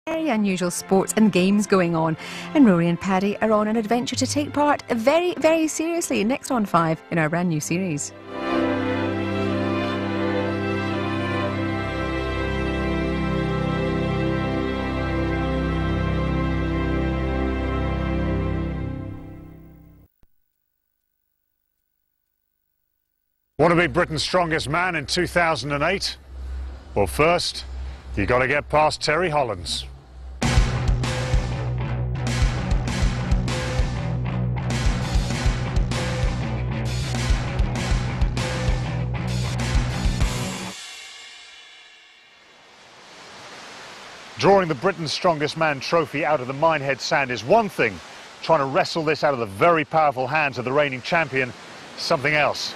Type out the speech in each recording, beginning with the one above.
Very unusual sports and games going on, and Rory and Paddy are on an adventure to take part very, very seriously next on 5 in our brand new series. Want to be Britain's strongest man in 2008? Well, first, you got to get past Terry Hollands. Drawing the Britain's Strongest Man trophy out of the Minehead sand is one thing. Trying to wrestle this out of the very powerful hands of the reigning champion, something else.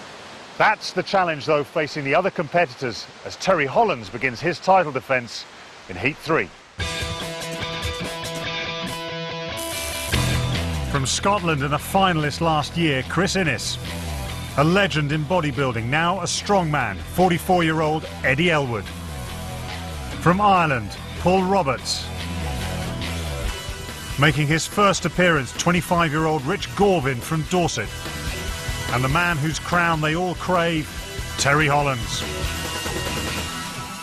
That's the challenge, though, facing the other competitors as Terry Hollands begins his title defence in Heat 3. From Scotland and a finalist last year, Chris Innes. A legend in bodybuilding, now a strongman, 44-year-old Eddie Elwood. From Ireland, Paul Roberts. Making his first appearance, 25-year-old Rich Gorvin from Dorset. And the man whose crown they all crave, Terry Hollands.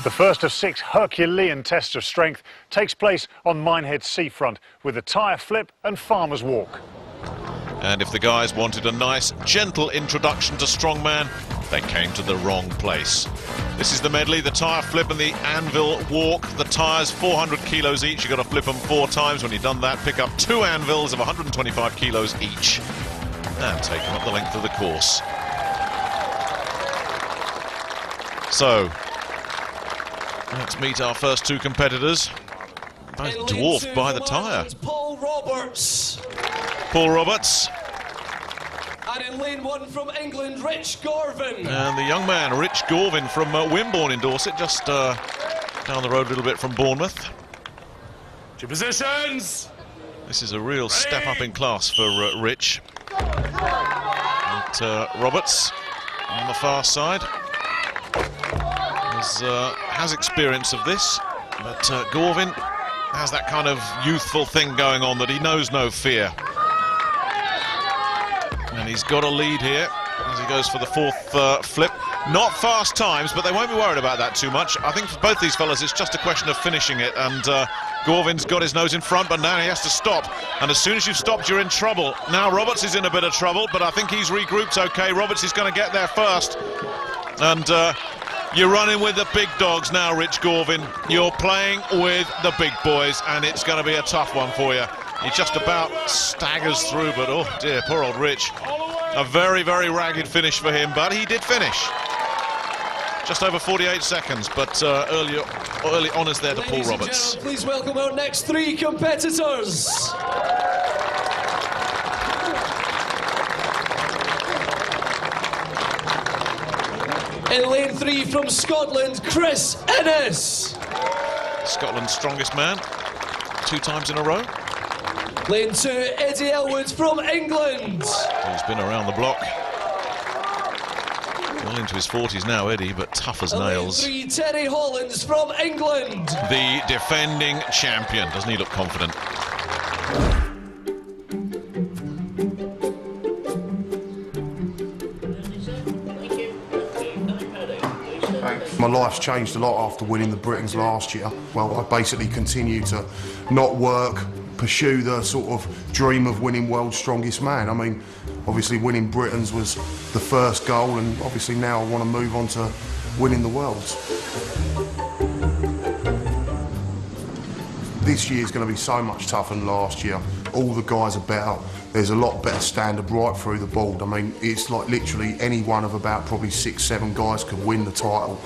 The first of 6 Herculean tests of strength takes place on Minehead seafront with the tyre flip and farmer's walk. And if the guys wanted a nice, gentle introduction to strongman, they came to the wrong place. This is the medley, the tyre flip and the anvil walk. The tyres, 400 kilos each. You've got to flip them 4 times. When you've done that, pick up 2 anvils of 125 kilos each and take them up the length of the course. So, let's meet our first 2 competitors, both dwarfed by the tyre. Paul Roberts. Paul Roberts. And in lane 1 from England, Rich Gorvin. And the young man, Rich Gorvin from Wimborne in Dorset, just down the road a little bit from Bournemouth. To positions. This is a real step up in class for Rich. But, Roberts on the far side has experience of this, but Gorvin has that kind of youthful thing going on that he knows no fear. And he's got a lead here as he goes for the 4th flip. Not fast times, but they won't be worried about that too much. I think for both these fellas it's just a question of finishing it, and Gorvin's got his nose in front, but now he has to stop. And as soon as you've stopped, you're in trouble. Now Roberts is in a bit of trouble, but I think he's regrouped okay. Roberts is going to get there first. And you're running with the big dogs now, Rich Gorvin. You're playing with the big boys, and it's going to be a tough one for you. He just about staggers through, but oh dear, poor old Rich. A very, very ragged finish for him, but he did finish. Just over 48 seconds, but early honours there to Paul Roberts. Please welcome our next 3 competitors. In lane 3 from Scotland, Chris Innes. Scotland's strongest man, 2 times in a row. Lane 2, Eddie Elwood from England. He's been around the block. Well into his 40s now, Eddie, but tough as nails. Lane 3, Terry Hollands from England. The defending champion. Doesn't he look confident? My life's changed a lot after winning the Britons last year. Well, I basically continue to not work, pursue the sort of dream of winning World's Strongest Man. I mean, obviously winning Britons was the first goal, and obviously now I want to move on to winning the Worlds. This year's going to be so much tougher than last year. All the guys are better. There's a lot better standard right through the board. I mean, it's like literally any one of about probably 6, 7 guys could win the title.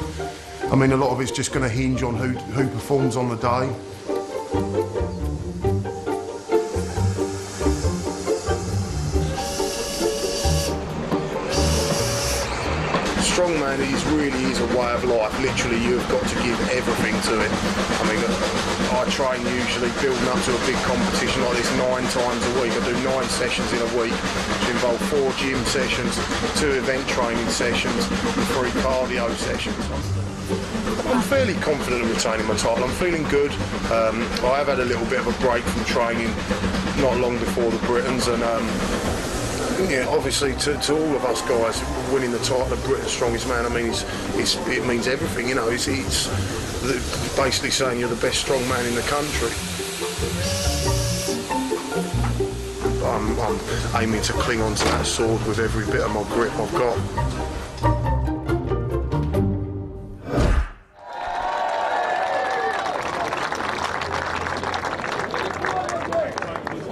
I mean, a lot of it's just going to hinge on who performs on the day. Strongman really is a way of life. Literally, you've got to give everything to it. I mean, I train usually building up to a big competition like this 9 times a week. I do 9 sessions in a week, which involve 4 gym sessions, 2 event training sessions, and 3 cardio sessions. I'm fairly confident of retaining my title. I'm feeling good. I have had a little bit of a break from training not long before the Britons, and yeah, obviously to all of us guys, winning the title of Britain's Strongest Man, I mean, it means everything, you know. It's basically saying you're the best strong man in the country. I'm aiming to cling on to that sword with every bit of my grip I've got.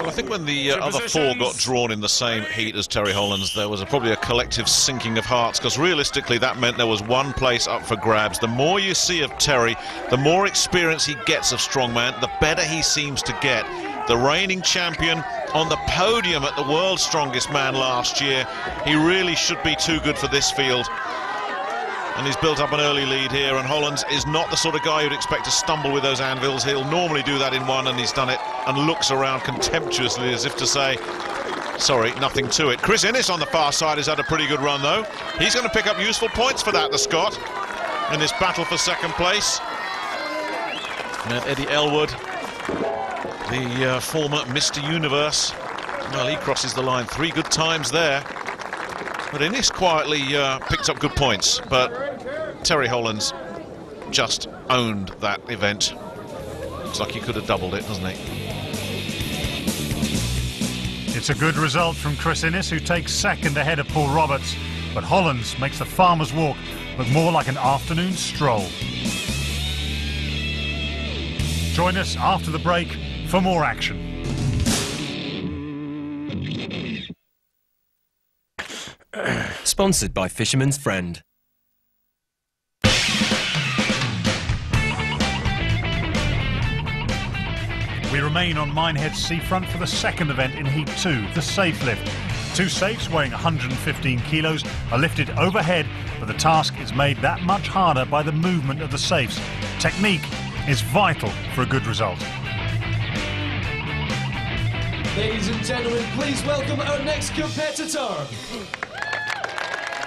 I think when the other four got drawn in the same heat as Terry Hollands, there was probably a collective sinking of hearts, because realistically that meant there was one place up for grabs. The more you see of Terry, the more experience he gets of strongman, the better he seems to get. The reigning champion on the podium at the World's Strongest Man last year, he really should be too good for this field. And he's built up an early lead here, and Hollands is not the sort of guy you'd expect to stumble with those anvils. He'll normally do that in one, and he's done it, and looks around contemptuously as if to say, sorry, nothing to it. Chris Innes on the far side has had a pretty good run, though. He's going to pick up useful points for that, the Scot, in this battle for second place. And Eddie Elwood, the former Mr. Universe, well, he crosses the line 3 good times there. But Innes quietly picked up good points, but Terry Hollands just owned that event. Looks like he could have doubled it, doesn't he? It's a good result from Chris Innes, who takes second ahead of Paul Roberts, but Hollands makes the farmer's walk look more like an afternoon stroll. Join us after the break for more action. Sponsored by Fisherman's Friend. We remain on Minehead seafront for the second event in Heat 2, the safe lift. 2 safes weighing 115 kilos are lifted overhead, but the task is made that much harder by the movement of the safes. Technique is vital for a good result. Ladies and gentlemen, please welcome our next competitor.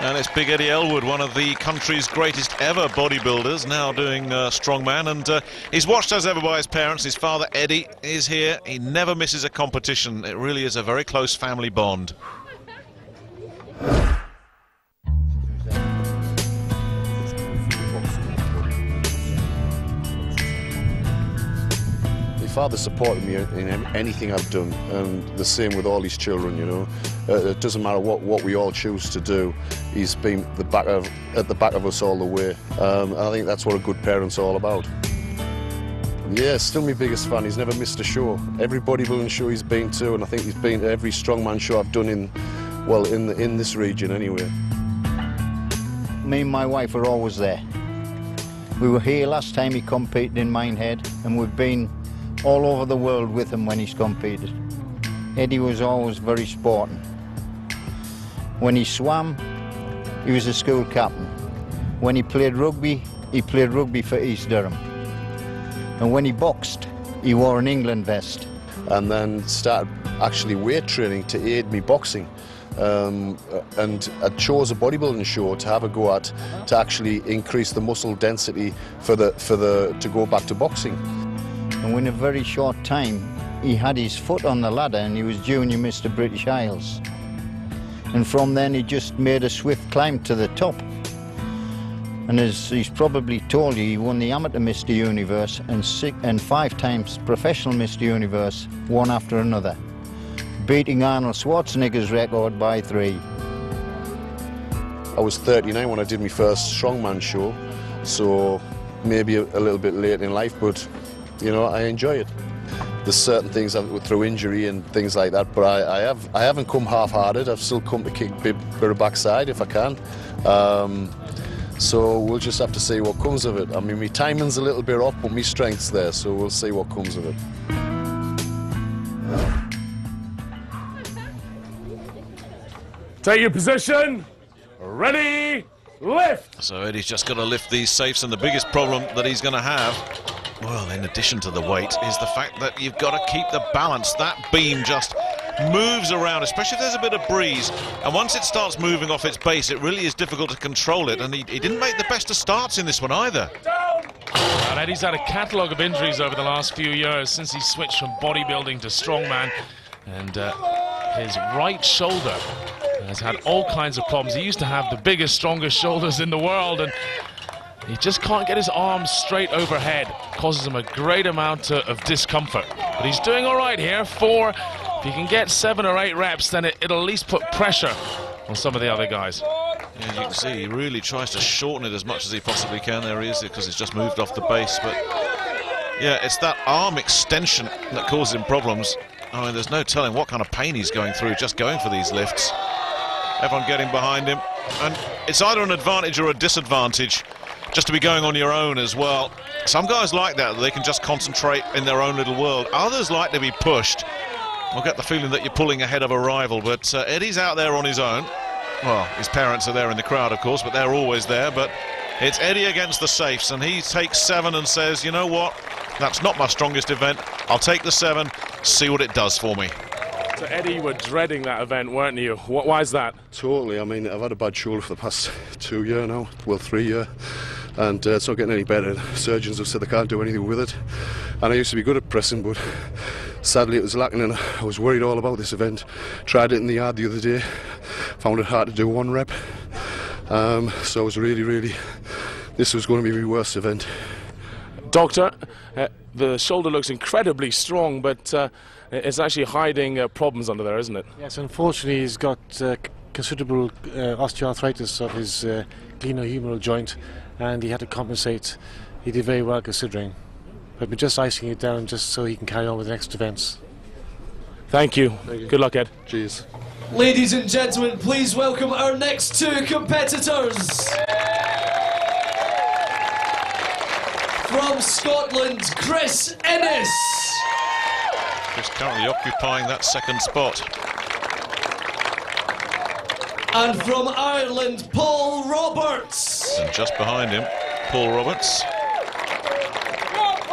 And it's Big Eddie Elwood, one of the country's greatest ever bodybuilders, now doing strongman, and he's watched as ever by his parents. His father Eddie is here. He never misses a competition. It really is a very close family bond. Father supported me in anything I've done, and the same with all his children, you know. It doesn't matter what we all choose to do. He's been at the back of us all the way. I think that's what a good parent's all about. Yeah, still my biggest fan. He's never missed a show. Every bodybuilding show he's been to, and I think he's been to every strongman show I've done in this region anyway. Me and my wife were always there. We were here last time he competed in Minehead, and we've been all over the world with him when he's competed. Eddie was always very sporting. When he swam, he was a school captain. When he played rugby for East Durham. And when he boxed, he wore an England vest. And then started actually weight training to aid me boxing. And I chose a bodybuilding show to have a go at, to actually increase the muscle density to go back to boxing. And in a very short time, he had his foot on the ladder and he was Junior Mr. British Isles. And from then he just made a swift climb to the top. And as he's probably told you, he won the Amateur Mr. Universe and 5 times Professional Mr. Universe, one after another, beating Arnold Schwarzenegger's record by 3. I was 39 when I did my first strongman show, so maybe a little bit late in life, but you know, I enjoy it. There's certain things through injury and things like that, but I haven't come half-hearted. I've still come to kick a bit of backside if I can. So we'll just have to see what comes of it. I mean, my timing's a little bit off, but my strength's there, so we'll see what comes of it. Take your position. Ready, lift. So Eddie's just got to lift these safes, and the biggest problem that he's going to have, well, in addition to the weight, is the fact that you've got to keep the balance. That beam just moves around, especially if there's a bit of breeze. And once it starts moving off its base, it really is difficult to control it. And he didn't make the best of starts in this one either. And Eddie's had a catalogue of injuries over the last few years since he switched from bodybuilding to strongman. And his right shoulder has had all kinds of problems. He used to have the biggest, strongest shoulders in the world, and he just can't get his arms straight overhead. Causes him a great amount of discomfort. But he's doing all right here. 4. If he can get 7 or 8 reps, then it'll at least put pressure on some of the other guys. Yeah, you can see he really tries to shorten it as much as he possibly can. There he is, because it's just moved off the base. But yeah, it's that arm extension that causes him problems. I mean, there's no telling what kind of pain he's going through just going for these lifts. Everyone getting behind him, and it's either an advantage or a disadvantage just to be going on your own as well. Some guys like that, they can just concentrate in their own little world. Others like to be pushed. I'll get the feeling that you're pulling ahead of a rival, but Eddie's out there on his own. Well, his parents are there in the crowd, of course, but they're always there. But it's Eddie against the safes, and he takes 7 and says, you know what, that's not my strongest event. I'll take the 7, see what it does for me. So Eddie, you were dreading that event, weren't you? Why is that? Totally. I mean, I've had a bad shoulder for the past 2 years now, well, 3 years, and it's not getting any better. Surgeons have said they can't do anything with it, and I used to be good at pressing, but sadly it was lacking, and I was worried all about this event. Tried it in the yard the other day, found it hard to do 1 rep, so I was really, this was going to be my worst event. Doctor, the shoulder looks incredibly strong, but it's actually hiding problems under there, isn't it? Yes, unfortunately he's got considerable osteoarthritis of his glenohumeral joint, and he had to compensate. He did very well considering, but we're just icing it down just so he can carry on with the next events. Thank you. Good luck, Ed. Cheers. Ladies and gentlemen, please welcome our next 2 competitors. From Scotland, Chris Innes. Chris currently occupying that 2nd spot. And from Ireland, Paul Roberts. And just behind him, Paul Roberts,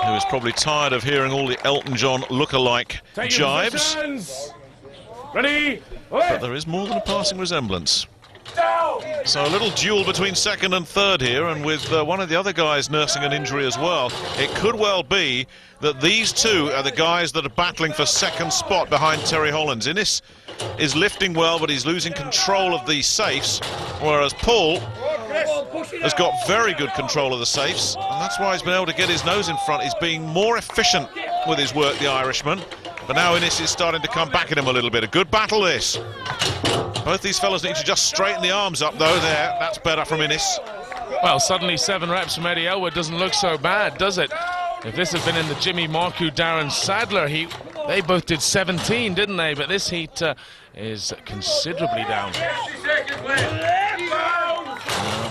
who is probably tired of hearing all the Elton John look-alike jibes. Ready? But there is more than a passing resemblance. So a little duel between 2nd and 3rd here, and with one of the other guys nursing an injury as well, it could well be that these 2 are the guys that are battling for 2nd spot behind Terry Hollands. Innes is lifting well, but he's losing control of these safes, whereas Paul has got very good control of the safes, and that's why he's been able to get his nose in front. He's being more efficient with his work, the Irishman, but now Innes is starting to come back at him a little bit. A good battle, this. Both these fellas need to just straighten the arms up, though. There, that's better from Innes. Well, suddenly 7 reps from Eddie Elwood doesn't look so bad, does it? If this had been in the Jimmy Marcoux, Darren Sadler heat, they both did 17, didn't they? But this heat is considerably down.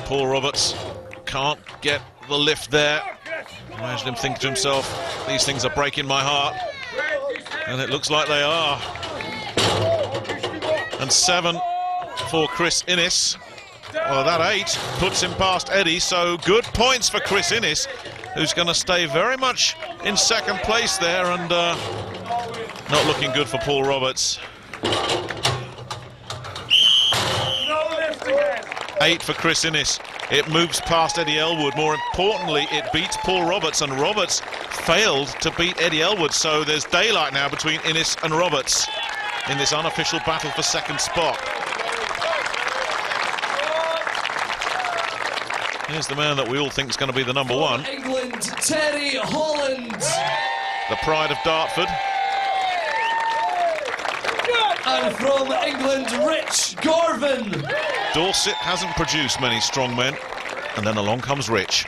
Paul Roberts can't get the lift there. Imagine him thinking to himself, these things are breaking my heart. And it looks like they are. And 7 for Chris Innes. Well, that 8 puts him past Eddie, so good points for Chris Innes, who's going to stay very much in 2nd place there, and not looking good for Paul Roberts. 8 for Chris Innes. It moves past Eddie Elwood. More importantly, it beats Paul Roberts, and Roberts failed to beat Eddie Elwood, so there's daylight now between Innes and Roberts in this unofficial battle for 2nd spot. Here's the man that we all think is going to be the number 1. England, Terry Hollands. The pride of Dartford. And from England, Rich Garvin. Dorset hasn't produced many strong men, and then along comes Rich.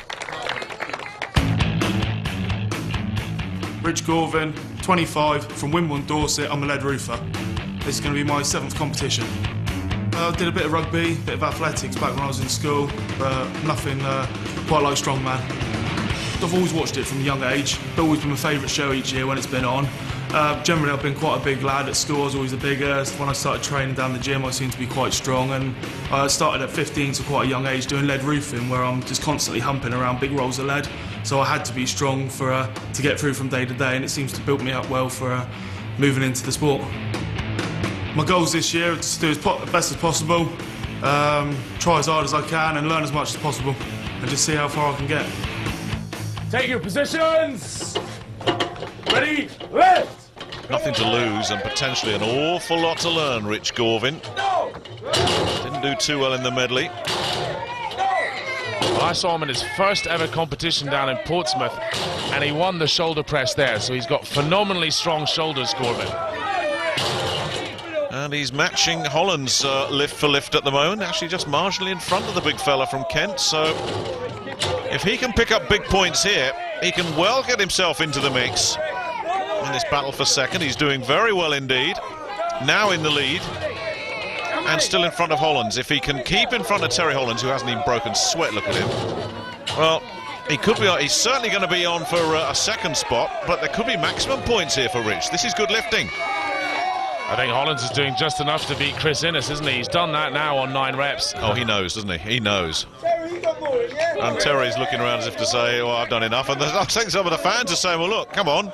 Rich Garvin, 25, from Wimbledon, Dorset. I'm a lead roofer. This is going to be my 7th competition. I did a bit of rugby, a bit of athletics back when I was in school, but nothing quite like strongman. I've always watched it from a young age. It's always been my favourite show each year when it's been on. Generally, I've been quite a big lad at school. I was always the biggest. When I started training down the gym, I seemed to be quite strong, and I started at 15, so quite a young age, doing lead roofing, where I'm just constantly humping around big rolls of lead. So I had to be strong to get through from day to day, and it seems to build me up well for moving into the sport. My goals this year are to do as best as possible, try as hard as I can and learn as much as possible and just see how far I can get. Take your positions! Ready, lift! Nothing to lose and potentially an awful lot to learn, Rich Gorvin. Didn't do too well in the medley. Well, I saw him in his first ever competition down in Portsmouth, and he won the shoulder press there, so he's got phenomenally strong shoulders, Gorvin. And he's matching Holland's lift for lift at the moment, actually just marginally in front of the big fella from Kent, so if he can pick up big points here, he can well get himself into the mix in this battle for second. He's doing very well indeed, now in the lead and still in front of Hollands. If he can keep in front of Terry Hollands, who hasn't even broken sweat, look at him, well, he could be. He's certainly going to be on for a second spot, but there could be maximum points here for Rich. This is good lifting. I think Hollands is doing just enough to beat Chris Innes, isn't he? He's done that now on 9 reps. Oh, he knows, doesn't he? He knows. And Terry's looking around as if to say, oh, I've done enough. And I think some of the fans are saying, well, look, come on,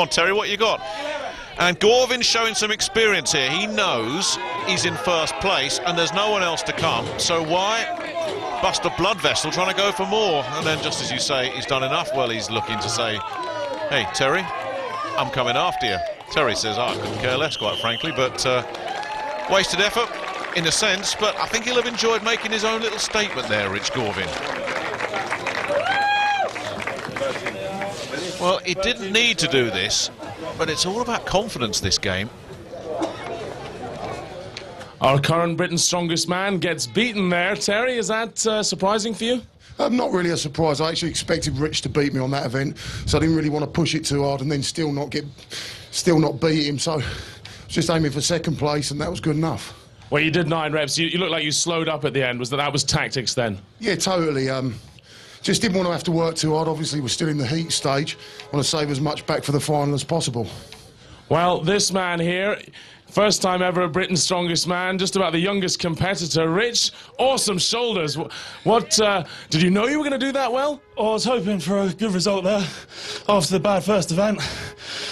Terry, what you got? And Gorvin's showing some experience here. He knows he's in first place and there's no one else to come. So why bust a blood vessel trying to go for more? And then, just as you say, he's done enough. Well, he's looking to say, hey, Terry, I'm coming after you. Terry says, oh, I couldn't care less, quite frankly, but wasted effort in a sense, but I think he'll have enjoyed making his own little statement there, Rich Gorvin. Well, he didn't need to do this, but it's all about confidence, this game. Our current Britain's strongest man gets beaten there. Terry, is that surprising for you? Not really a surprise. I actually expected Rich to beat me on that event, so I didn't really want to push it too hard and then still not beat him. So I was just aiming for second place, and that was good enough. Well, you did 9 reps. You looked like you slowed up at the end. That was tactics then? Yeah, totally. Just didn't want to have to work too hard. Obviously, we're still in the heat stage. Want to save as much back for the final as possible. Well, this man here, first time ever Britain's strongest man, just about the youngest competitor. Rich, awesome shoulders. What, did you know you were going to do that well? Oh, I was hoping for a good result there after the bad first event.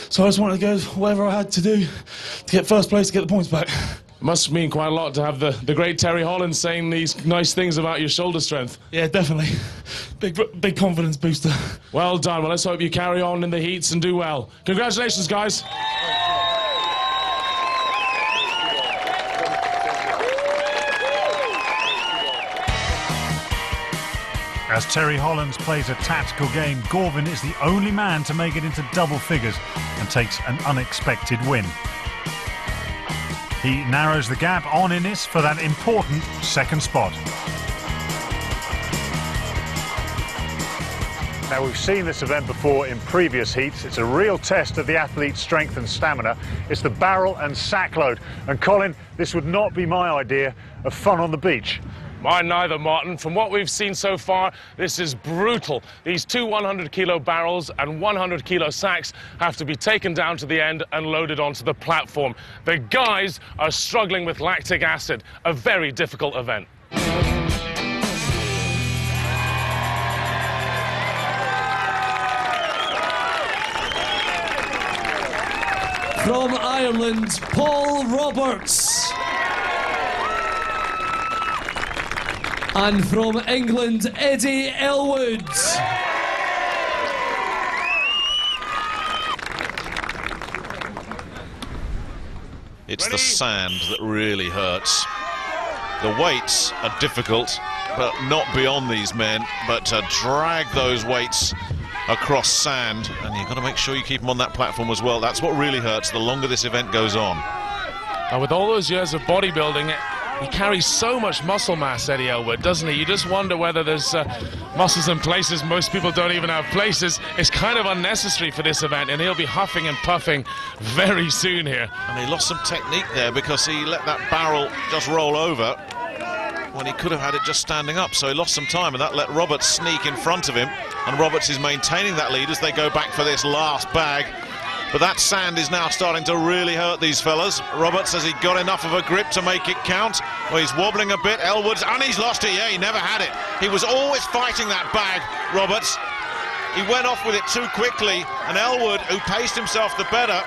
So I just wanted to go whatever I had to do to get first place to get the points back. Must mean quite a lot to have the great Terry Hollands saying these nice things about your shoulder strength. Yeah, definitely. Big confidence booster. Well done. Well, let's hope you carry on in the heats and do well. Congratulations, guys. As Terry Hollands plays a tactical game, Gorvin is the only man to make it into double figures and takes an unexpected win. He narrows the gap on Innes for that important second spot. Now, we've seen this event before in previous heats. It's a real test of the athlete's strength and stamina. It's the barrel and sack load. And Colin, this would not be my idea of fun on the beach. Mine neither, Martin. From what we've seen so far, this is brutal. These 2 100-kilo barrels and 100-kilo sacks have to be taken down to the end and loaded onto the platform. The guys are struggling with lactic acid, a very difficult event. From Ireland, Paul Roberts. And from England, Eddie Elwood. It's the sand that really hurts. The weights are difficult, but not beyond these men. But to drag those weights across sand, and you've got to make sure you keep them on that platform as well. That's what really hurts the longer this event goes on. And with all those years of bodybuilding, he carries so much muscle mass, Eddie Elwood, doesn't he? You just wonder whether there's muscles in places most people don't even have places. It's kind of unnecessary for this event, and he'll be huffing and puffing very soon here. And he lost some technique there because he let that barrel just roll over when he could have had it just standing up. So he lost some time, and that let Roberts sneak in front of him. And Roberts is maintaining that lead as they go back for this last bag. But that sand is now starting to really hurt these fellas. Roberts, has he got enough of a grip to make it count? Well, he's wobbling a bit. Elwood's, and he's lost it. Yeah, he never had it. He was always fighting that bag, Roberts. He went off with it too quickly, and Elwood, who paced himself the better,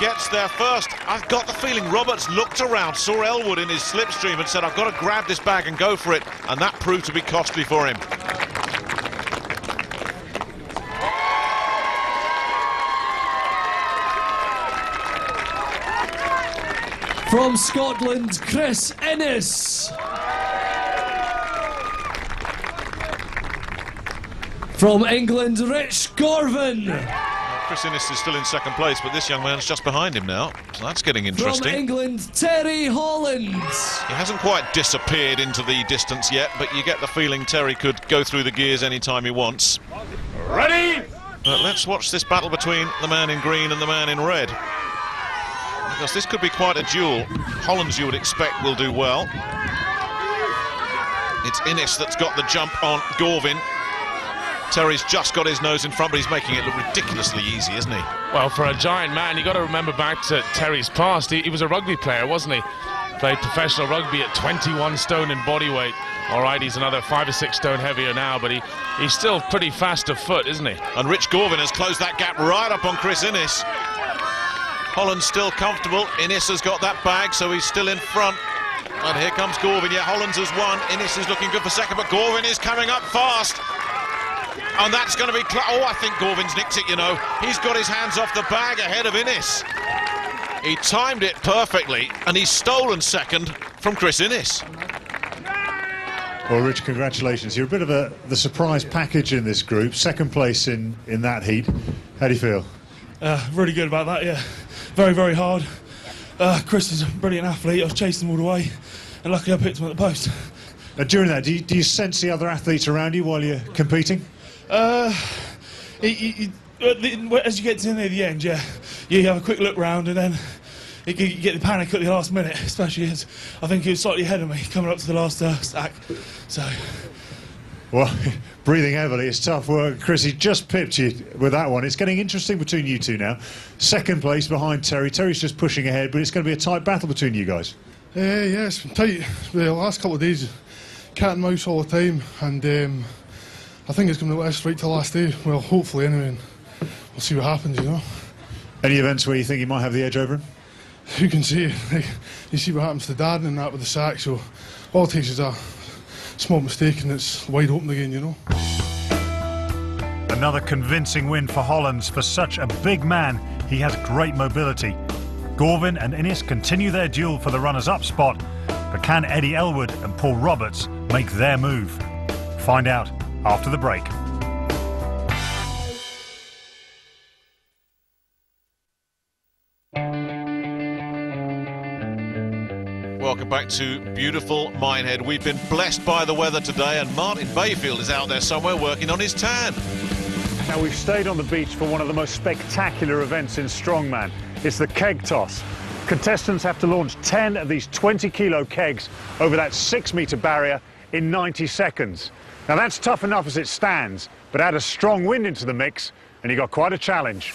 gets there first. I've got the feeling Roberts looked around, saw Elwood in his slipstream and said, I've got to grab this bag and go for it, and that proved to be costly for him. From Scotland, Chris Innes. From England, Rich Gorvin. Chris Innes is still in second place, but this young man's just behind him now, so that's getting interesting. From England, Terry Holland. He hasn't quite disappeared into the distance yet, but you get the feeling Terry could go through the gears anytime he wants. Ready? But let's watch this battle between the man in green and the man in red, because this could be quite a duel. Hollands, you would expect, will do well. It's Innes that's got the jump on Gorvin. Terry's just got his nose in front, but he's making it look ridiculously easy, isn't he? Well, for a giant man, you've got to remember back to Terry's past. He was a rugby player, wasn't he? Played professional rugby at 21 stone in body weight. All right, he's another 5 or 6 stone heavier now, but he's still pretty fast of foot, isn't he? And Rich Gorvin has closed that gap right up on Chris Innes. Holland's still comfortable. Innes has got that bag, so he's still in front. And here comes Gorvin. Yeah, Hollands has won. Innes is looking good for second, but Gorvin is coming up fast. And that's going to be... Oh, I think Gorvin's nicked it, you know. He's got his hands off the bag ahead of Innes. He timed it perfectly, and he's stolen second from Chris Innes. Well, Rich, congratulations. You're a bit of the surprise package in this group. Second place in that heat. How do you feel? Really good about that, yeah. Very, very hard. Chris is a brilliant athlete. I was chasing him all the way, and luckily I picked him at the post. During that, do you sense the other athletes around you while you're competing? As you get to near the end, yeah, you have a quick look round, and then you get the panic at the last minute, especially as I think he was slightly ahead of me coming up to the last stack. So, well, breathing heavily, it's tough work. Chris, he just pipped you with that one. It's getting interesting between you two now. Second place behind Terry. Terry's just pushing ahead, but it's going to be a tight battle between you guys. Yeah, it's been tight. The last couple of days, cat and mouse all the time, and I think it's going to be like this right till last day. Well, hopefully anyway, and we'll see what happens, you know. Any events where you think you might have the edge over him? Who can say? Like, you see what happens to Darren and that with the sack, so all it takes is a small mistake and it's wide open again, you know. Another convincing win for Hollands. For such a big man, he has great mobility. Gorvin and Innes continue their duel for the runners-up spot, but can Eddie Elwood and Paul Roberts make their move? Find out after the break. Welcome back to beautiful Minehead. We've been blessed by the weather today, and Martin Bayfield is out there somewhere working on his tan. Now, we've stayed on the beach for one of the most spectacular events in strongman. It's the keg toss. Contestants have to launch 10 of these 20-kilo kegs over that 6-metre barrier in 90 seconds. Now, that's tough enough as it stands, but add a strong wind into the mix, and you got quite a challenge.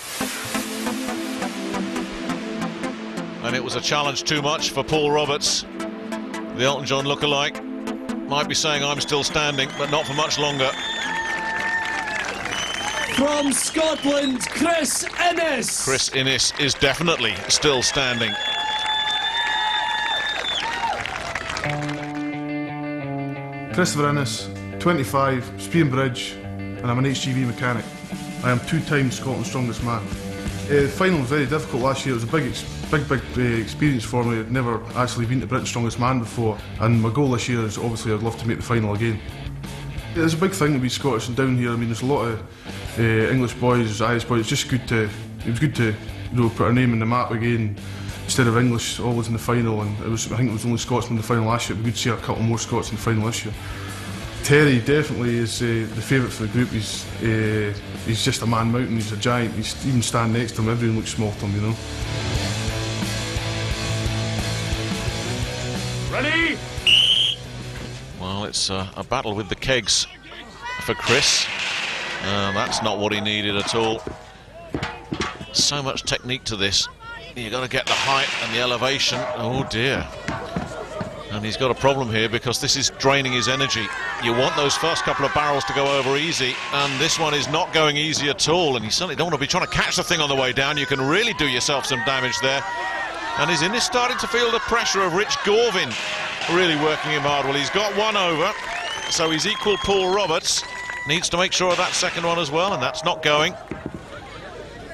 And it was a challenge too much for Paul Roberts. The Elton John lookalike might be saying, I'm still standing, but not for much longer. From Scotland, Chris Innes. Chris Innes is definitely still standing. Christopher Innes, 25, speed and bridge, and I'm an HGV mechanic. I am 2-time Scotland's strongest man. The final was very difficult last year. It was a big experience for me. I'd never actually been to Britain's Strongest Man before, and my goal this year is obviously I'd love to make the final again. It's a big thing to be Scottish and down here. I mean, there's a lot of English boys, Irish boys. It's just good to, it was good to, you know, put our name in the map again instead of English always in the final. And I think it was only Scotsmen in the final last year. It'd be good to see a couple more Scots in the final this year. Terry definitely is the favourite for the group. He's just a man mountain. He's a giant. He's even stand next to him, everyone looks small to him, you know. Ready? Well, it's a battle with the kegs for Chris. That's not what he needed at all. So much technique to this. You've got to get the height and the elevation. Oh dear. And he's got a problem here because this is draining his energy. You want those first couple of barrels to go over easy, and this one is not going easy at all, and you certainly don't want to be trying to catch the thing on the way down. You can really do yourself some damage there. And is Innes starting to feel the pressure of Rich Gorvin really working him hard? Well, he's got one over, so he's equal Paul Roberts. Needs to make sure of that second one as well, and that's not going.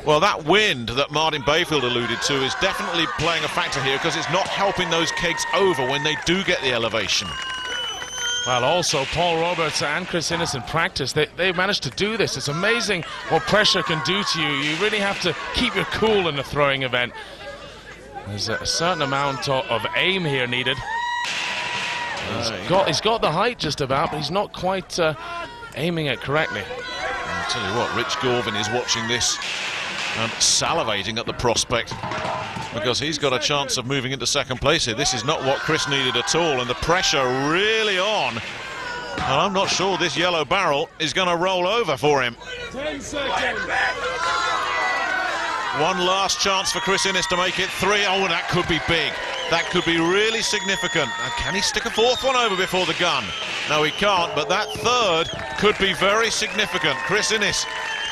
Well, that wind that Martin Bayfield alluded to is definitely playing a factor here, because it's not helping those kegs over when they do get the elevation. Well, also, Paul Roberts and Chris Innes in practice, they managed to do this. It's amazing what pressure can do to you. You really have to keep your cool in a throwing event. There's a certain amount of aim here needed. He's got the height just about, but he's not quite aiming it correctly. I'll tell you what, Rich Gorvin is watching this and salivating at the prospect, because he's got a chance of moving into second place here. This is not what Chris needed at all, and the pressure really on. And I'm not sure this yellow barrel is going to roll over for him. 10 seconds. One last chance for Chris Innes to make it 3. Oh, that could be big. That could be really significant. And can he stick a fourth one over before the gun? No, he can't, but that third could be very significant. Chris Innes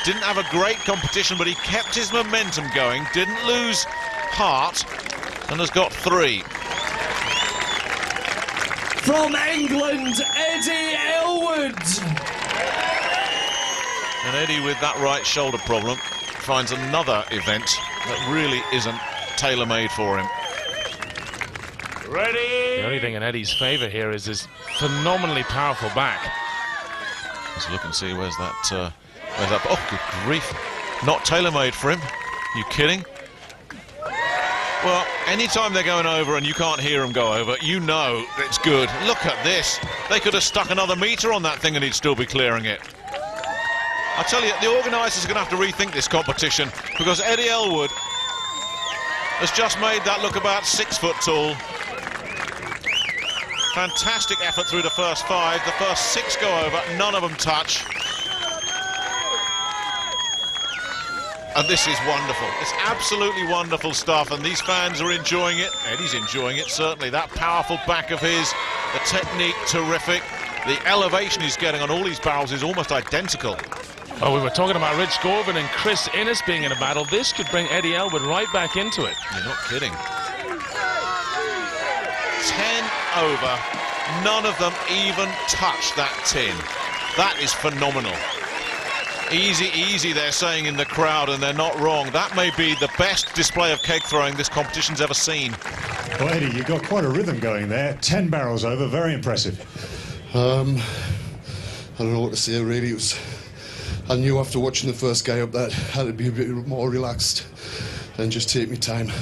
didn't have a great competition, but he kept his momentum going, didn't lose heart, and has got 3. From England, Eddie Elwood. And Eddie, with that right shoulder problem, finds another event that really isn't tailor-made for him. Ready? The only thing in Eddie's favour here is his phenomenally powerful back. Let's look and see where's that... oh, good grief. Not tailor-made for him. You kidding? Well, anytime they're going over and you can't hear them go over, you know it's good. Look at this. They could have stuck another metre on that thing and he'd still be clearing it. I tell you, the organisers are going to have to rethink this competition, because Eddie Elwood has just made that look about 6 foot tall. Fantastic effort through the first 5. The first 6 go over, none of them touch. And this is wonderful. It's absolutely wonderful stuff, and these fans are enjoying it. Eddie's enjoying it, certainly. That powerful back of his, the technique terrific. The elevation he's getting on all these barrels is almost identical. Oh, we were talking about Rich Gorvin and Chris Innes being in a battle. This could bring Eddie Elwood right back into it. You're not kidding. 10 over. None of them even touched that tin. That is phenomenal. Easy, easy, they're saying in the crowd, and they're not wrong. That may be the best display of keg throwing this competition's ever seen. Well, Eddie, you've got quite a rhythm going there. 10 barrels over, very impressive. I don't know what to say, really. I knew after watching the first guy up that I had to be a bit more relaxed and just take my time,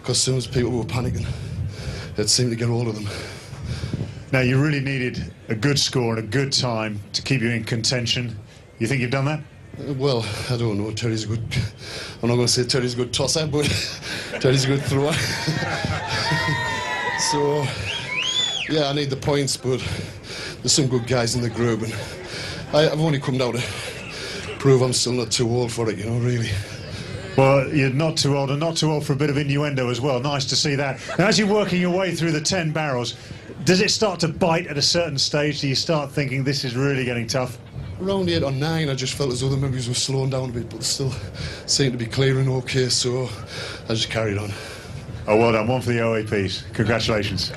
because as soon as people were panicking, it seemed to get hold of them. Now, you really needed a good score and a good time to keep you in contention. You think you've done that? Well, I don't know. Terry's a good... I'm not going to say Terry's a good tosser, but Terry's a good thrower. So, yeah, I need the points, but there's some good guys in the group, and I've only come down to prove I'm still not too old for it, you know, really. Well, you're not too old, and not too old for a bit of innuendo as well. Nice to see that. Now, as you're working your way through the 10 barrels, does it start to bite at a certain stage? Do you start thinking this is really getting tough? Around 8 or 9, I just felt as though the members were slowing down a bit, but still seemed to be clearing okay, so I just carried on. Oh, well done. One for the OAPs. Congratulations.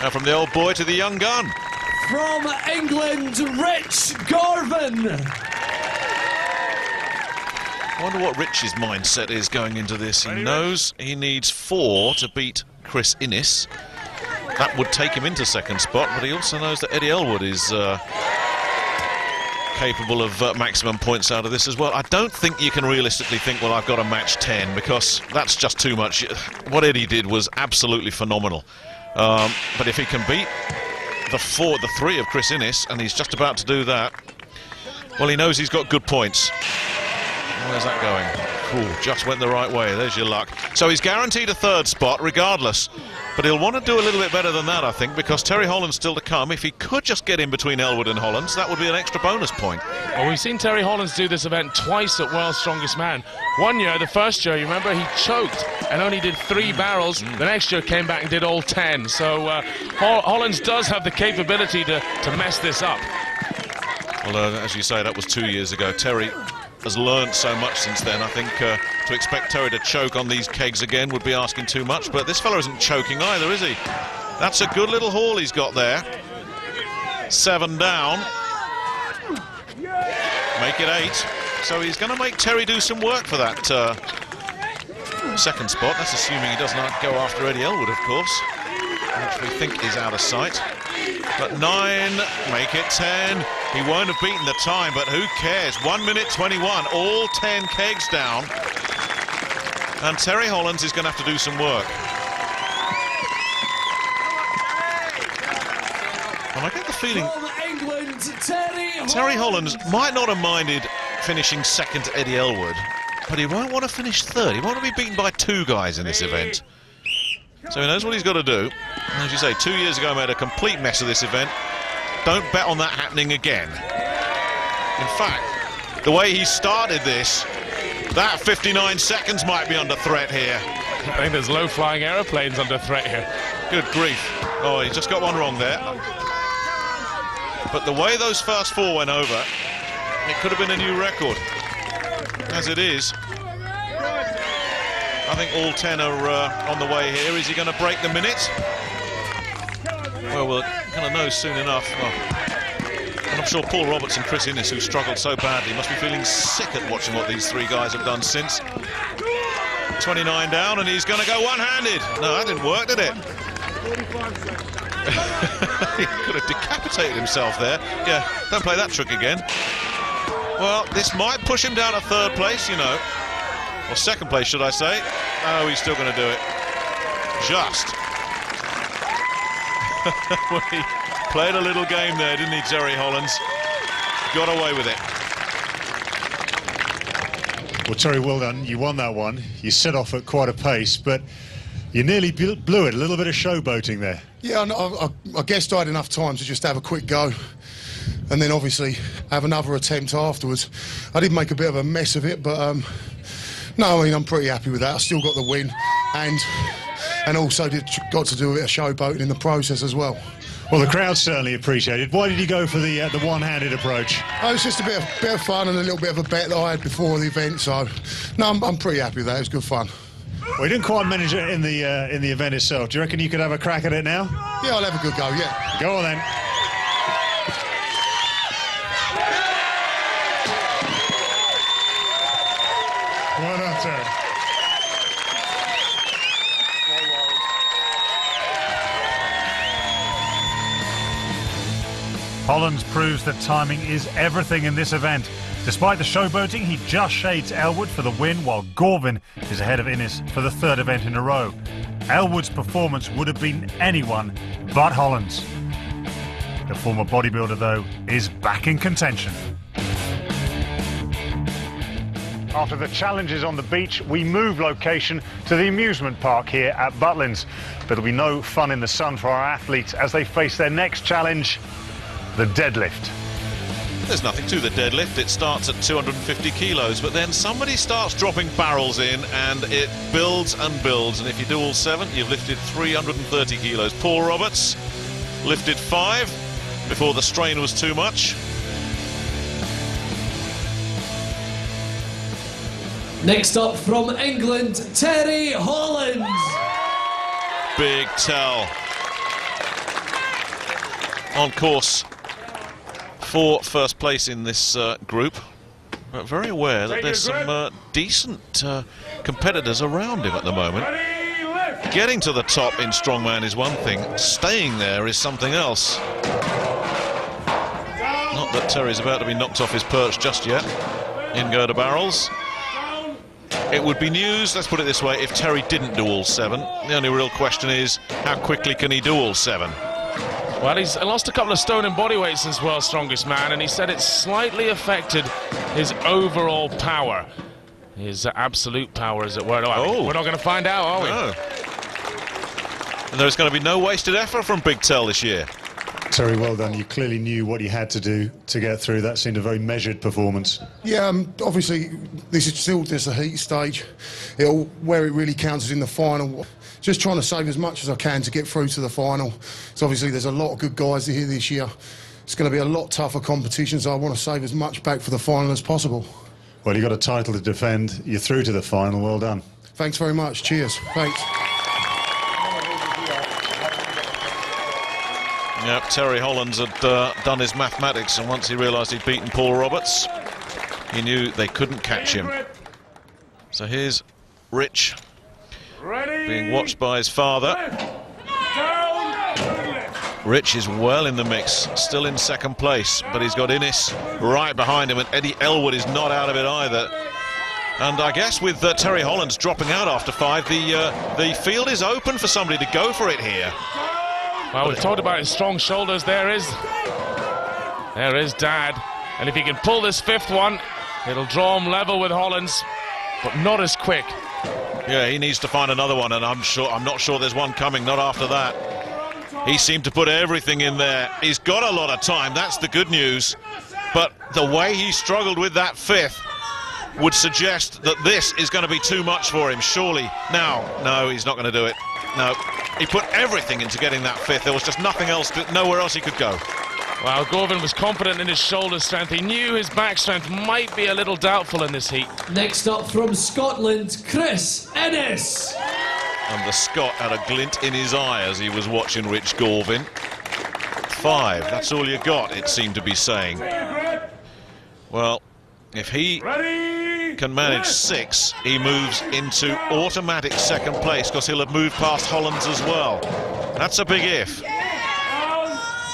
Now from the old boy to the young gun. From England, Rich Gorvin. I wonder what Rich's mindset is going into this. He knows he needs 4 to beat Chris Innes. That would take him into second spot, but he also knows that Eddie Elwood is capable of maximum points out of this as well. I don't think you can realistically think, well, I've got to match 10, because that's just too much. What Eddie did was absolutely phenomenal. But if he can beat the 3 of Chris Innes, and he's just about to do that, well, he knows he's got good points. Where's that going? Ooh, just went the right way. There's your luck. So he's guaranteed a third spot regardless. But he'll want to do a little bit better than that, I think, because Terry Holland's still to come. If he could just get in between Elwood and Hollands, that would be an extra bonus point. Well, we've seen Terry Hollands do this event twice at World's Strongest Man. One year, the first year, you remember, he choked and only did 3 barrels. The next year came back and did all 10. So Hollands does have the capability to mess this up. Well, as you say, that was 2 years ago. Terry has learned so much since then. I think to expect Terry to choke on these kegs again would be asking too much, but this fellow isn't choking either, is he? That's a good little haul he's got there. 7 down. Make it 8. So he's going to make Terry do some work for that second spot. That's assuming he does not go after Eddie Elwood, of course, which we think is out of sight. But 9, make it 10. He won't have beaten the time, but who cares? 1 minute 21, all 10 kegs down. And Terry Hollands is going to have to do some work. And I get the feeling Terry Hollands might not have minded finishing second to Eddie Elwood, but he won't want to finish third. He won't want to be beaten by 2 guys in this event. So he knows what he's got to do. And as you say, 2 years ago he made a complete mess of this event. Don't bet on that happening again. In fact, the way he started this, that 59 seconds might be under threat here. I think there's low-flying aeroplanes under threat here. Good grief. Oh, he just got one wrong there. But the way those first 4 went over, it could have been a new record. As it is, I think all 10 are on the way here. Is he going to break the minute? Well, we're going to know soon enough. And I'm sure Paul Roberts and Chris Innes, who struggled so badly, must be feeling sick at watching what these 3 guys have done since. 29 down, and he's going to go one-handed. No, that didn't work, did it? He could have decapitated himself there. Yeah, don't play that trick again. Well, this might push him down to 3rd place, you know. Or 2nd place, should I say. Oh, he's still going to do it. Just. Well, he played a little game there, didn't he, Terry Hollands? Got away with it. Well, Terry, well done. You won that one. You set off at quite a pace, but you nearly blew it. A little bit of showboating there. Yeah, I guessed I had enough time to just have a quick go and then obviously have another attempt afterwards. I did make a bit of a mess of it, but no, I mean, I'm pretty happy with that. I still got the win and also got to do a bit of showboating in the process as well. Well, the crowd certainly appreciated. Why did you go for the one-handed approach? Oh, it was just a bit of fun and a little bit of a bet that I had before the event. So, no, I'm pretty happy with that. It was good fun. Well, you didn't quite manage it in the event itself. Do you reckon you could have a crack at it now? Yeah, I'll have a good go. Yeah. Go on then. Well done, Terry. Hollands proves that timing is everything in this event. Despite the showboating, he just shades Elwood for the win, while Gorvin is ahead of Innes for the 3rd event in a row. Elwood's performance would have been anyone but Hollands. The former bodybuilder, though, is back in contention. After the challenges on the beach, we move location to the amusement park here at Butlins. But there'll be no fun in the sun for our athletes as they face their next challenge, the deadlift. There's nothing to the deadlift. It starts at 250 kilos, but then somebody starts dropping barrels in and it builds and builds. And if you do all 7, you've lifted 330 kilos. Paul Roberts lifted 5 before the strain was too much. Next up from England, Terry Hollands. Big tell. On course for 1st place in this group, but very aware that there's some decent competitors around him at the moment. Getting to the top in strongman is one thing, staying there is something else. Not that Terry's about to be knocked off his perch just yet. In go the barrels. It would be news, let's put it this way, if Terry didn't do all 7. The only real question is, how quickly can he do all 7? Well, he's lost a couple of stone in body weight since World's Strongest Man, and he said it slightly affected his overall power. his absolute power, as it were. Oh, we're not going to find out, are we? No. And there's going to be no wasted effort from Big Tell this year. Terry, well done. You clearly knew what you had to do to get through. That seemed a very measured performance. Yeah, obviously, this is still just a heat stage. Where it really counts is in the final. Just trying to save as much as I can to get through to the final. So obviously, there's a lot of good guys here this year. It's going to be a lot tougher competition, so I want to save as much back for the final as possible. Well, you've got a title to defend. You're through to the final. Well done. Thanks very much. Cheers. Thanks. Yep, Terry Hollands had done his mathematics, and once he realised he'd beaten Paul Roberts, he knew they couldn't catch him. So here's Rich being watched by his father. Rich is well in the mix, still in second place, but he's got Innes right behind him, and Eddie Elwood is not out of it either. And I guess with Terry Hollands dropping out after 5, the field is open for somebody to go for it here. Well, we've talked about his strong shoulders. There is Dad. And if he can pull this 5th one, it'll draw him level with Hollands, but not as quick. Yeah, he needs to find another one, and I'm not sure there's one coming, not after that. He seemed to put everything in there. He's got a lot of time, that's the good news. But the way he struggled with that 5th would suggest that this is going to be too much for him, surely. Now, no, he's not going to do it. No, he put everything into getting that 5th. There was just nothing else, nowhere else he could go. Well, Gorvin was confident in his shoulder strength. He knew his back strength might be a little doubtful in this heat. Next up from Scotland, Chris Innes. And the Scot had a glint in his eye as he was watching Rich Gorvin. 5, that's all you got, it seemed to be saying. Well, if he can manage 6, he moves into automatic second place, because he'll have moved past Hollands as well. That's a big if.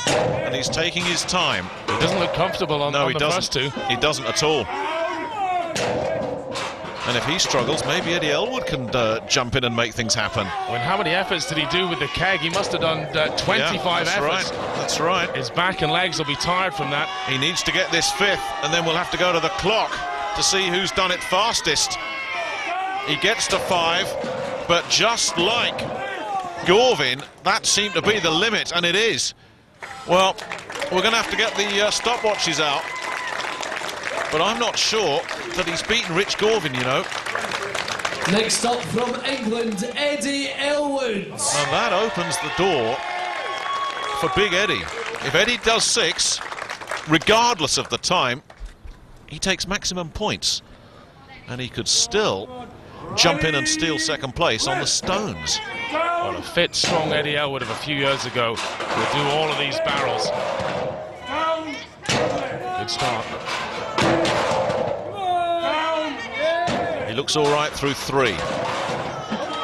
And he's taking his time. He doesn't look comfortable on the first 2. He doesn't at all. And if he struggles, maybe Eddie Elwood can jump in and make things happen. Well, how many efforts did he do with the keg? He must have done 25 efforts. Right. That's right. His back and legs will be tired from that. He needs to get this 5th, and then we'll have to go to the clock to see who's done it fastest. He gets to 5, but just like Gorvin, that seemed to be the limit, and it is. Well, we're going to have to get the stopwatches out, but I'm not sure that he's beaten Rich Gorvin, you know. Next up from England, Eddie Elwood. And that opens the door for Big Eddie. If Eddie does 6, regardless of the time, he takes maximum points, and he could still jump in and steal second place on the stones. Well, a fit, strong Eddie Elwood of a few years ago will do all of these barrels. Good start. He looks all right through 3,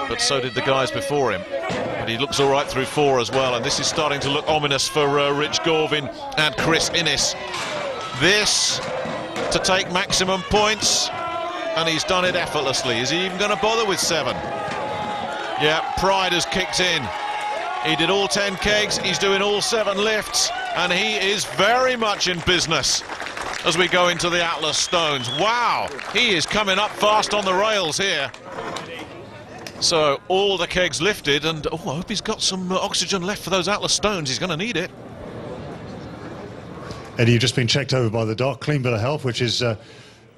but so did the guys before him. But he looks all right through 4 as well, and this is starting to look ominous for Rich Gorvin and Chris Innes. This to take maximum points, and he's done it effortlessly. Is he even going to bother with 7? Yeah, pride has kicked in. He did all 10 kegs, he's doing all 7 lifts, and he is very much in business as we go into the Atlas Stones. Wow, he is coming up fast on the rails here. So all the kegs lifted, and I hope he's got some oxygen left for those Atlas Stones. He's going to need it. Eddie, you've just been checked over by the doc, clean bill of health, which is a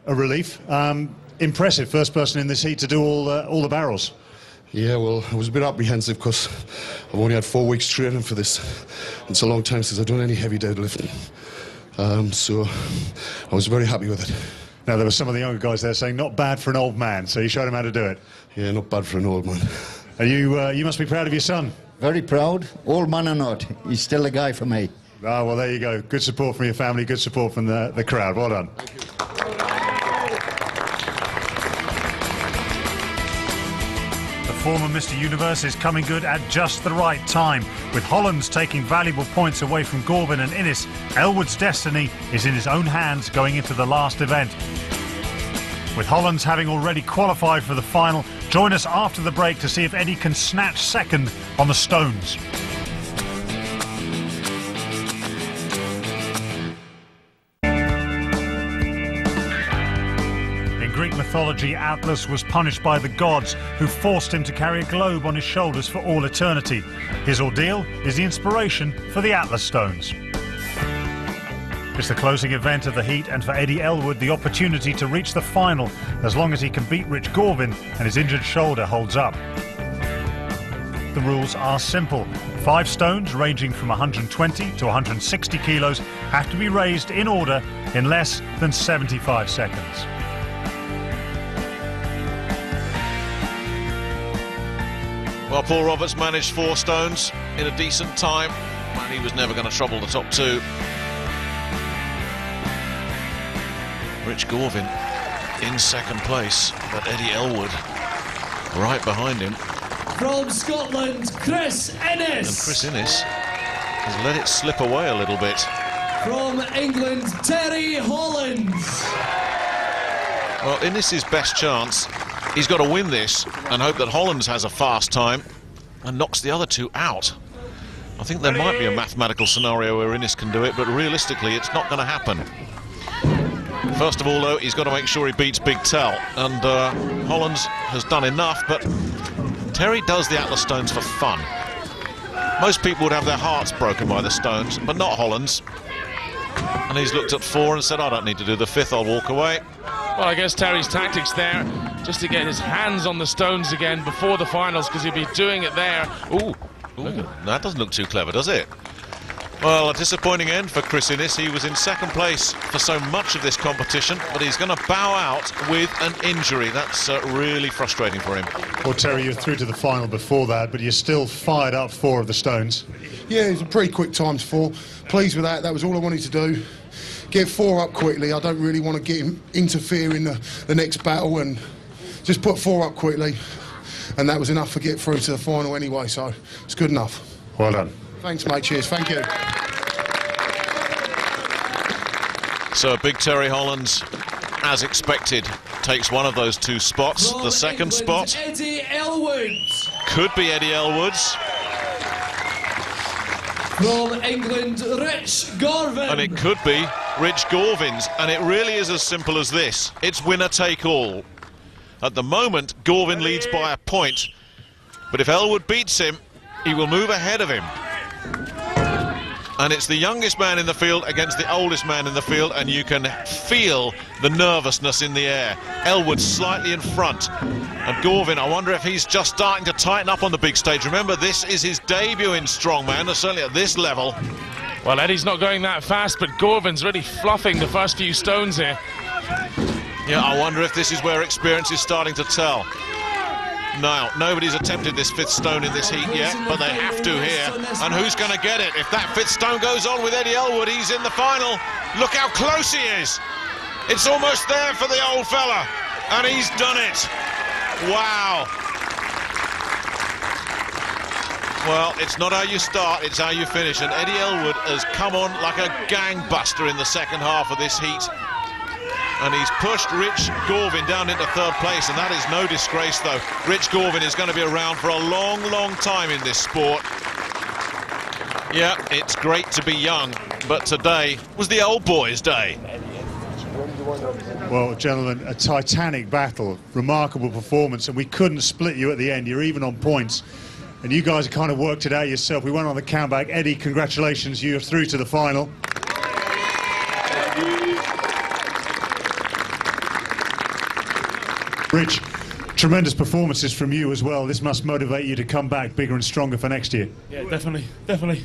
relief. Impressive, first person in this heat to do all the barrels. Yeah, well, I was a bit apprehensive because I've only had 4 weeks training for this. It's a long time since I've done any heavy deadlifting. So I was very happy with it. Now, there were some of the younger guys there saying not bad for an old man, so you showed him how to do it. Yeah, not bad for an old man. And you must be proud of your son. Very proud. Old man or not, he's still a guy for me. Ah, well, there you go. Good support from your family, good support from the crowd. Well done. Former Mr. Universe is coming good at just the right time. With Hollands taking valuable points away from Gorvin and Innes, Elwood's destiny is in his own hands going into the last event. With Hollands having already qualified for the final, join us after the break to see if Eddie can snatch second on the stones. In Greek mythology, Atlas was punished by the gods, who forced him to carry a globe on his shoulders for all eternity. His ordeal is the inspiration for the Atlas Stones. It's the closing event of the heat, and for Eddie Elwood, the opportunity to reach the final, as long as he can beat Rich Gorvin and his injured shoulder holds up. The rules are simple. 5 stones ranging from 120 to 160 kilos have to be raised in order in less than 75 seconds. Well, Paul Roberts managed 4 stones in a decent time, and he was never going to trouble the top 2. Rich Gorvin in second place, but Eddie Elwood right behind him. From Scotland, Chris Innes. And Chris Innes has let it slip away a little bit. From England, Terry Hollands. Well, Innes' best chance, he's got to win this and hope that Hollands has a fast time and knocks the other 2 out. I think there might be a mathematical scenario where Innes can do it, but realistically it's not going to happen. First of all, though, he's got to make sure he beats Big Tell, and Hollands has done enough, but Terry does the Atlas Stones for fun. Most people would have their hearts broken by the stones, but not Hollands. And he's looked at 4 and said, I don't need to do the 5th, I'll walk away. Well, I guess Terry's tactics there, just to get his hands on the stones again before the finals, because he'll be doing it there. Ooh, that doesn't look too clever, does it? Well, a disappointing end for Chris Innes. He was in second place for so much of this competition, but he's going to bow out with an injury. That's really frustrating for him. Well, Terry, you're through to the final before that, but you're still fired up 4 of the stones. Yeah, it was a pretty quick times 4. Pleased with that. That was all I wanted to do. Get 4 up quickly. I don't really want to get him interfere in the next battle, and just put 4 up quickly. And that was enough to get through to the final anyway, so it's good enough. Well done. Thanks, mate. Cheers. Thank you. So big Terry Hollands, as expected, takes one of those 2 spots. From the second England, spot Eddie Elwood. could be Eddie Elwood's. From England, Rich Gorvin. And it could be Rich Gorvin's, and it really is as simple as this. It's winner take all. At the moment, Gorvin leads by a point, but if Elwood beats him, he will move ahead of him. And it's the youngest man in the field against the oldest man in the field, and you can feel the nervousness in the air. Elwood slightly in front, and Gorvin, I wonder if he's just starting to tighten up on the big stage. Remember, this is his debut in strongman, certainly at this level. Well, Eddie's not going that fast, but Gorvin's really fluffing the first few stones here. Yeah, I wonder if this is where experience is starting to tell. No, nobody's attempted this 5th stone in this heat yet, but they have to here. And who's going to get it? If that 5th stone goes on with Eddie Elwood, he's in the final. Look how close he is. It's almost there for the old fella, and he's done it. Wow. Well, it's not how you start, it's how you finish. And Eddie Elwood has come on like a gangbuster in the second half of this heat. And he's pushed Rich Gorvin down into 3rd place, and that is no disgrace, though. Rich Gorvin is going to be around for a long, long time in this sport. Yeah, it's great to be young, but today was the old boy's day. Well, gentlemen, a titanic battle, remarkable performance, and we couldn't split you at the end. You're even on points, and you guys kind of worked it out yourself. We went on the countback. Eddie, congratulations, you're through to the final. Rich, tremendous performances from you as well. This must motivate you to come back bigger and stronger for next year. Yeah, definitely. It's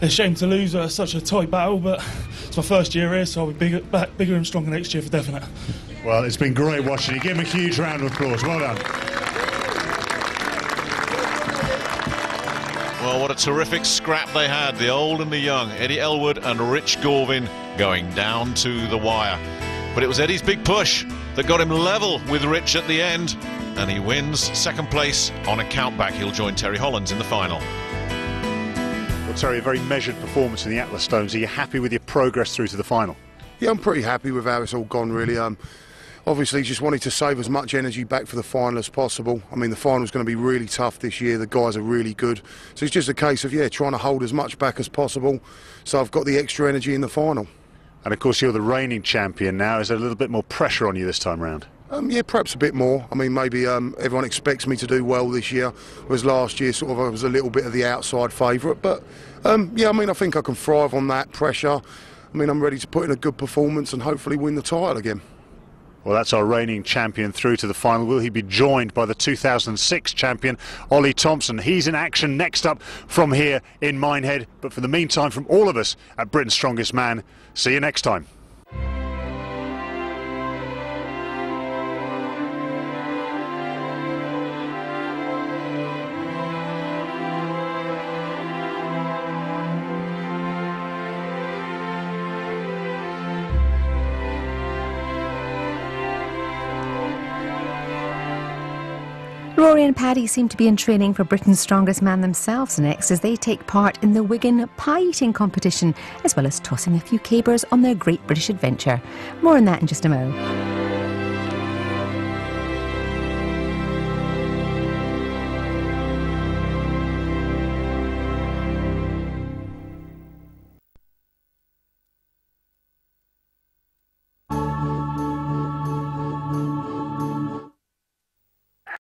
a shame to lose such a tight battle, but it's my first year here, so I'll be back bigger and stronger next year for definite. Well, it's been great watching you. Give him a huge round of applause. Well done. Well, what a terrific scrap they had, the old and the young. Eddie Elwood and Rich Gorvin going down to the wire. But it was Eddie's big push that got him level with Rich at the end, and he wins second place on a countback. He'll join Terry Hollands in the final. Well, Terry, a very measured performance in the Atlas Stones. Are you happy with your progress through to the final? Yeah, I'm pretty happy with how it's all gone, really. Obviously, just wanted to save as much energy back for the final as possible. I mean, the final's going to be really tough this year. The guys are really good. So it's just a case of, yeah, trying to hold as much back as possible, so I've got the extra energy in the final. And of course, you're the reigning champion now. Is there a little bit more pressure on you this time round? Yeah, perhaps a bit more. I mean, maybe everyone expects me to do well this year, whereas last year sort of I was a little bit of the outside favourite. But yeah, I mean, I think I can thrive on that pressure. I mean, I'm ready to put in a good performance and hopefully win the title again. Well, that's our reigning champion through to the final. Will he be joined by the 2006 champion, Ollie Thompson? He's in action next up from here in Minehead. But for the meantime, from all of us at Britain's Strongest Man, see you next time. Rory and Paddy seem to be in training for Britain's Strongest Man themselves next as they take part in the Wigan pie eating competition, as well as tossing a few cabers on their Great British Adventure. More on that in just a moment.